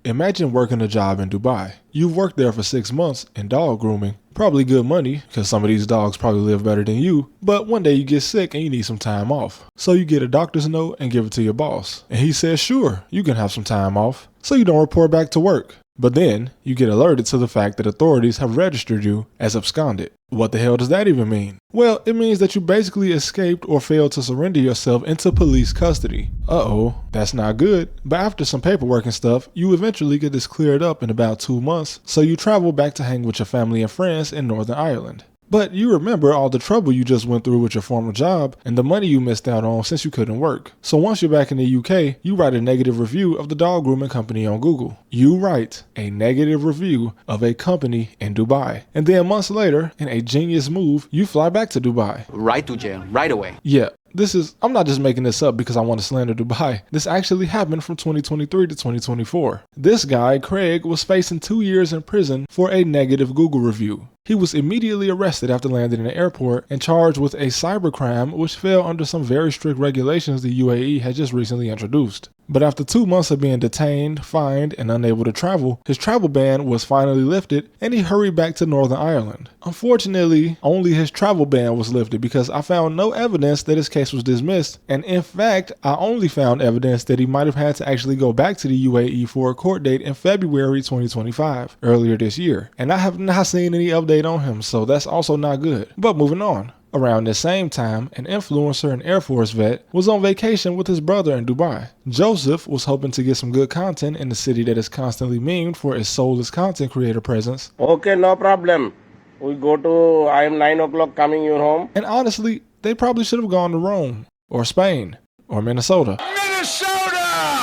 Imagine working a job in Dubai. You've worked there for 6 months in dog grooming. Probably good money, because some of these dogs probably live better than you, but one day you get sick and you need some time off. So you get a doctor's note and give it to your boss. And he says, sure, you can have some time off, so you don't report back to work. But then you get alerted to the fact that authorities have registered you as absconded. What the hell does that even mean? Well, it means that you basically escaped or failed to surrender yourself into police custody. Uh-oh, that's not good. But after some paperwork and stuff, you eventually get this cleared up in about 2 months, so you travel back to hang with your family and friends in Northern Ireland. But you remember all the trouble you just went through with your former job and the money you missed out on since you couldn't work. So once you're back in the UK, you write a negative review of the dog grooming company on Google. You write a negative review of a company in Dubai. And then months later, in a genius move, you fly back to Dubai. Right to jail, right away. Yeah. I'm not just making this up because I want to slander Dubai. This actually happened from 2023 to 2024. This guy, Craig, was facing 2 years in prison for a negative Google review. He was immediately arrested after landing in the airport and charged with a cybercrime, which fell under some very strict regulations the UAE had just recently introduced. But after 2 months of being detained, fined, and unable to travel, his travel ban was finally lifted and he hurried back to Northern Ireland. Unfortunately, only his travel ban was lifted because I found no evidence that his case was dismissed, and in fact, I only found evidence that he might have had to actually go back to the UAE for a court date in February 2025, earlier this year. And I have not seen any update on him, so that's also not good. But moving on. Around this same time, an influencer and Air Force vet was on vacation with his brother in Dubai. Joseph was hoping to get some good content in the city that is constantly memed for its soulless content creator presence. Okay, no problem. I am 9 o'clock coming you home. And honestly, they probably should have gone to Rome, or Spain, or Minnesota.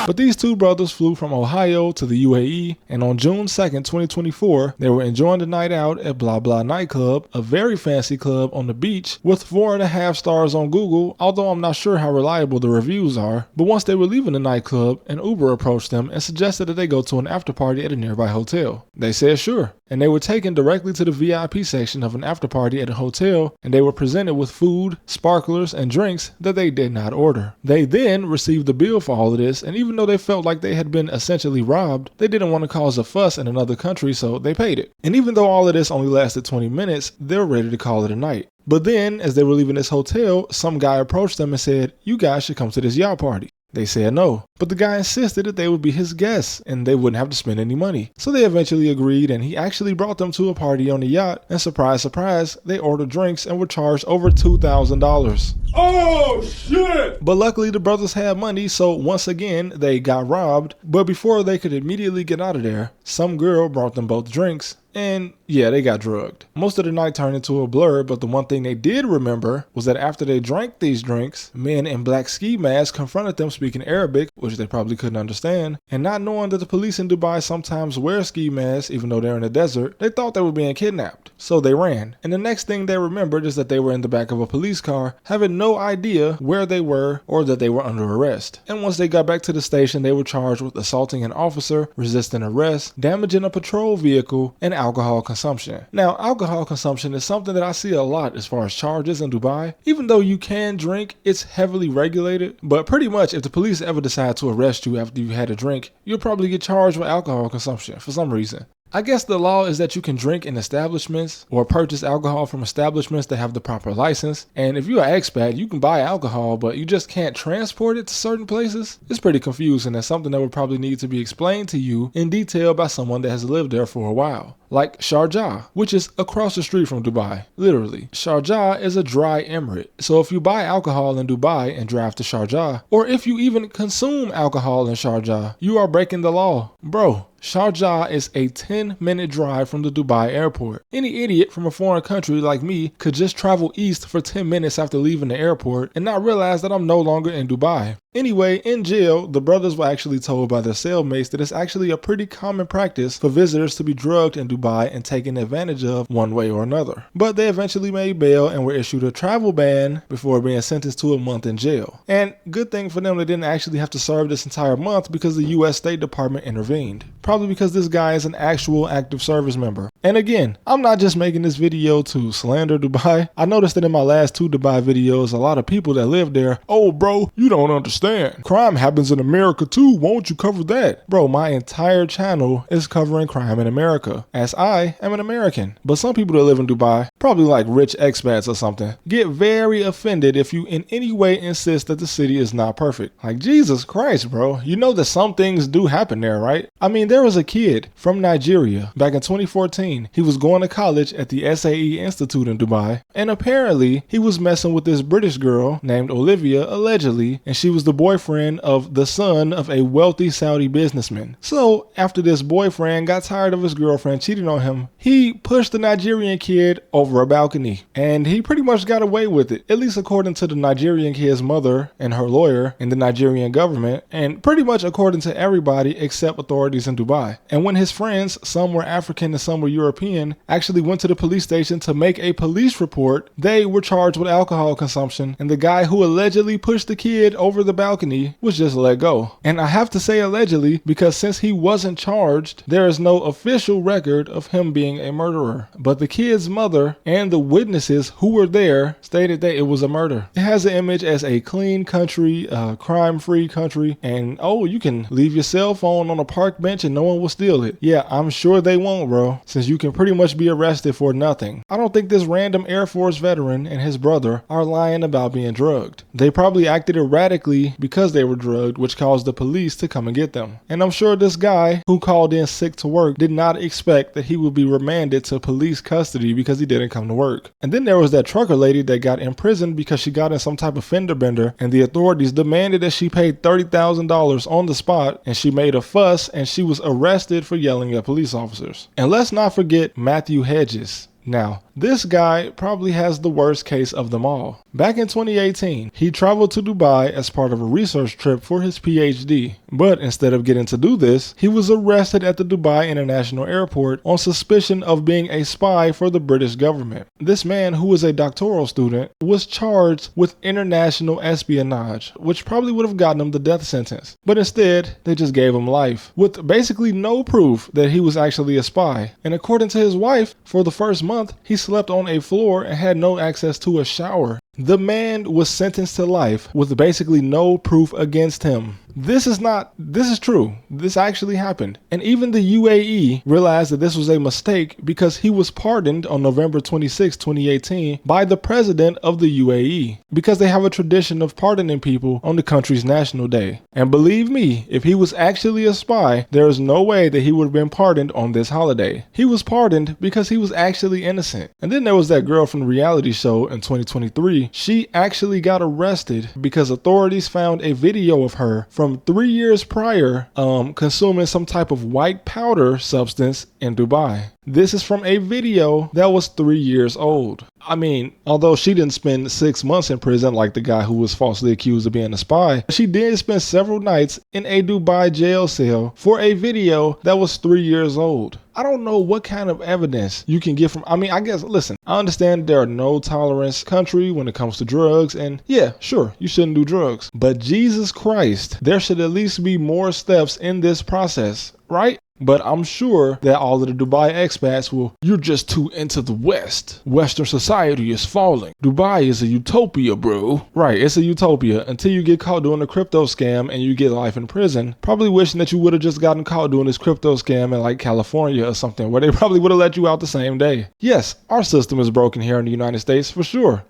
But these two brothers flew from Ohio to the UAE, and on June 2nd, 2024, they were enjoying the night out at Blah Blah Nightclub, a very fancy club on the beach with 4.5 stars on Google, although I'm not sure how reliable the reviews are. But once they were leaving the nightclub, an Uber approached them and suggested that they go to an after party at a nearby hotel. They said sure, and they were taken directly to the VIP section of an after party at a hotel, and they were presented with food, sparklers, and drinks that they did not order. They then received the bill for all of this, and even though they felt like they had been essentially robbed, they didn't want to cause a fuss in another country, so they paid it. And even though all of this only lasted 20 minutes, they were ready to call it a night. But then, as they were leaving this hotel, some guy approached them and said, "You guys should come to this yacht party." They said no, but the guy insisted that they would be his guests and they wouldn't have to spend any money. So they eventually agreed, and he actually brought them to a party on the yacht, and surprise, surprise, they ordered drinks and were charged over $2,000. Oh shit! But luckily the brothers had money, so once again they got robbed. But before they could immediately get out of there, some girl brought them both drinks, and yeah, they got drugged. Most of the night turned into a blur, but the one thing they did remember was that after they drank these drinks, men in black ski masks confronted them speaking Arabic, which they probably couldn't understand, and not knowing that the police in Dubai sometimes wear ski masks even though they're in the desert, they thought they were being kidnapped. So they ran, and the next thing they remembered is that they were in the back of a police car, having no idea where they were or that they were under arrest. And once they got back to the station, they were charged with assaulting an officer, resisting arrest, damaging a patrol vehicle, and alcohol consumption. Now, alcohol consumption is something that I see a lot as far as charges in Dubai. Even though you can drink, it's heavily regulated, but pretty much if the police ever decide to arrest you after you had a drink, you'll probably get charged with alcohol consumption for some reason. I guess the law is that you can drink in establishments or purchase alcohol from establishments that have the proper license. And if you're an expat, you can buy alcohol, but you just can't transport it to certain places. It's pretty confusing and something that would probably need to be explained to you in detail by someone that has lived there for a while. Like Sharjah, which is across the street from Dubai. Literally, Sharjah is a dry emirate. So if you buy alcohol in Dubai and drive to Sharjah, or if you even consume alcohol in Sharjah, you are breaking the law. Bro, Sharjah is a 10-minute drive from the Dubai airport. Any idiot from a foreign country like me could just travel east for 10 minutes after leaving the airport and not realize that I'm no longer in Dubai. Anyway, in jail, the brothers were actually told by their cellmates that it's actually a pretty common practice for visitors to be drugged in Dubai and taken advantage of one way or another. But they eventually made bail and were issued a travel ban before being sentenced to a month in jail. And good thing for them, they didn't actually have to serve this entire month because the US State Department intervened. Probably because this guy is an actual active service member. And again, I'm not just making this video to slander Dubai. I noticed that in my last 2 Dubai videos, a lot of people that live there, "Oh bro, you don't understand. understand. Crime happens in America too. Won't you cover that? Bro, my entire channel is covering crime in America, as I am an American. But some people that live in Dubai, probably like rich expats or something, get very offended if you in any way insist that the city is not perfect. Like, Jesus Christ, bro. You know that some things do happen there, right? I mean, there was a kid from Nigeria back in 2014. He was going to college at the SAE Institute in Dubai, and apparently he was messing with this British girl named Olivia, allegedly, and she was the boyfriend of the son of a wealthy Saudi businessman. So after this boyfriend got tired of his girlfriend cheating on him, he pushed the Nigerian kid over a balcony, and he pretty much got away with it, at least according to the Nigerian kid's mother and her lawyer and the Nigerian government, and pretty much according to everybody except authorities in Dubai. And when his friends, some were African and some were European, actually went to the police station to make a police report, they were charged with alcohol consumption, and the guy who allegedly pushed the kid over the balcony was just let go. And I have to say allegedly because since he wasn't charged, there is no official record of him being a murderer. But the kid's mother and the witnesses who were there stated that it was a murder. It has an image as a clean country, crime-free country, and oh, you can leave your cell phone on a park bench and no one will steal it. Yeah, I'm sure they won't, bro, since you can pretty much be arrested for nothing. I don't think this random Air Force veteran and his brother are lying about being drugged. They probably acted erratically because they were drugged, which caused the police to come and get them. And I'm sure this guy who called in sick to work did not expect that he would be remanded to police custody because he didn't come to work. And then there was that trucker lady that got imprisoned because she got in some type of fender bender, and the authorities demanded that she pay $30,000 on the spot, and she made a fuss and she was arrested for yelling at police officers. And let's not forget Matthew Hedges. Now, this guy probably has the worst case of them all. Back in 2018, he traveled to Dubai as part of a research trip for his PhD. But instead of getting to do this, he was arrested at the Dubai International Airport on suspicion of being a spy for the British government. This man, who was a doctoral student, was charged with international espionage, which probably would have gotten him the death sentence. But instead, they just gave him life, with basically no proof that he was actually a spy. And according to his wife, for the first month, he slept on a floor and had no access to a shower. The man was sentenced to life with basically no proof against him. This is true. This actually happened. And even the UAE realized that this was a mistake because he was pardoned on November 26, 2018 by the president of the UAE, because they have a tradition of pardoning people on the country's national day. And believe me, if he was actually a spy, there is no way that he would have been pardoned on this holiday. He was pardoned because he was actually innocent. And then there was that girl from the reality show in 2023. She actually got arrested because authorities found a video of her from 3 years prior consuming some type of white powder substance in Dubai. This is from a video that was 3 years old. I mean, although she didn't spend 6 months in prison like the guy who was falsely accused of being a spy, she did spend several nights in a Dubai jail cell for a video that was 3 years old. I don't know what kind of evidence you can get from, I guess, listen, I understand there are no tolerance country when it comes to drugs, and yeah, sure, you shouldn't do drugs. But Jesus Christ, there should at least be more steps in this process, right? But I'm sure that all of the Dubai expats will, you're just too into the West. Western society is falling. Dubai is a utopia, bro. Right, it's a utopia until you get caught doing a crypto scam and you get life in prison. Probably wishing that you would have just gotten caught doing this crypto scam in like California or something, where they probably would have let you out the same day. Yes, our system is broken here in the United States, for sure.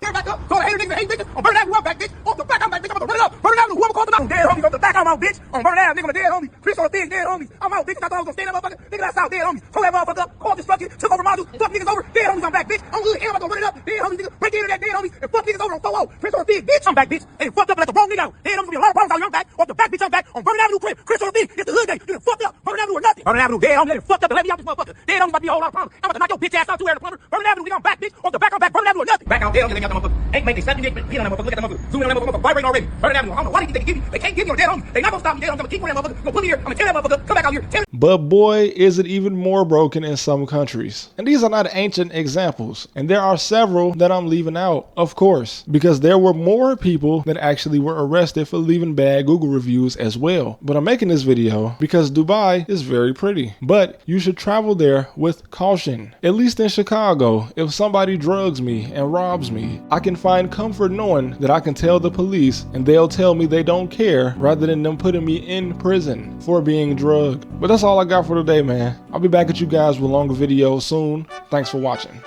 Stand up, motherfucker. Nigga, that's out, dead homies. Pull that motherfucker up, call destruction, took over modules, fuck niggas over, dead homies, I'm back, bitch. I'm good, I'm gonna run it up, dead homies, nigga. Break the internet, dead homies, and fuck niggas over on Solo. Prince on the Big, bitch, I'm back, bitch. Hey, fucked up and let the wrong nigga out. Dead homies, gonna be a lot of problems out here, I'm back. Off the back, bitch, I'm back. On Vernon Avenue, crib, Chris on the Big, it's the hood day. You done fucked up. Vernon Avenue or nothing. Vernon Avenue, dead homies, let it fucked up and let me out this motherfucker. Dead homies about to be a whole lot of problems. I'm about to knock your bitch ass out too, Aaron the plumber. Vernon Avenue, nigga, I'm back, bitch. Off the back, I'm back. Vernon Avenue or nothing. Back out, dead homies, they got the motherfucker. Ain't make they 78 feet on that motherfucker. Look at that motherfucker. Zoom in on that motherfucker, vibrating already. Vernon Avenue, I don't know why they think they can give me. They can't give me on dead homies. They not gonna stop me, dead homies. I'm gonna keep on that motherfucker. Gonna put me here. I'm gonna tell that motherfucker, come back out here. But boy, is it even more broken in some countries. And these are not ancient examples. And there are several that I'm leaving out, of course, because there were more people that actually were arrested for leaving bad Google reviews as well. But I'm making this video because Dubai is very pretty, but you should travel there with caution. At least in Chicago, if somebody drugs me and robs me, I can find comfort knowing that I can tell the police and they'll tell me they don't don't care rather than them putting me in prison for being drugged. But that's all I got for today, man. I'll be back at you guys with longer videos soon. Thanks for watching.